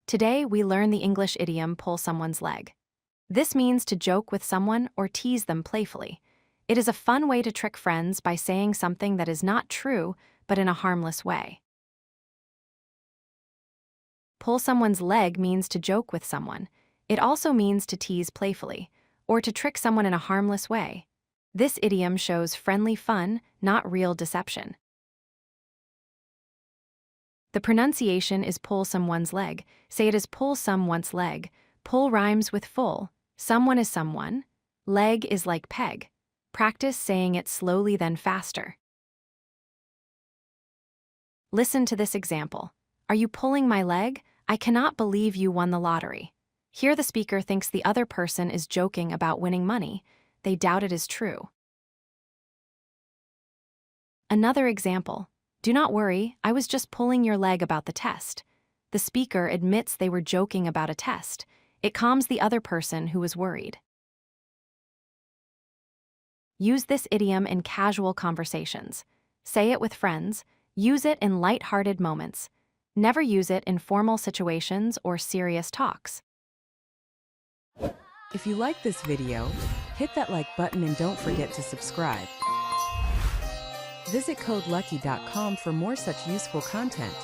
Today, we learn the English idiom pull someone's leg. This means to joke with someone or tease them playfully. It is a fun way to trick friends by saying something that is not true, but in a harmless way. Pull someone's leg means to joke with someone. It also means to tease playfully, or to trick someone in a harmless way. This idiom shows friendly fun, not real deception. The pronunciation is pull someone's leg. Say it as pull someone's leg. Pull rhymes with full. Someone is someone. Leg is like peg. Practice saying it slowly then faster. Listen to this example. Are you pulling my leg? I cannot believe you won the lottery. Here the speaker thinks the other person is joking about winning money. They doubt it is true. Another example. Do not worry, I was just pulling your leg about the test. The speaker admits they were joking about a test. It calms the other person who was worried. Use this idiom in casual conversations. Say it with friends. Use it in light-hearted moments. Never use it in formal situations or serious talks. If you like this video, hit that like button and don't forget to subscribe. Visit codelucky.com for more such useful content.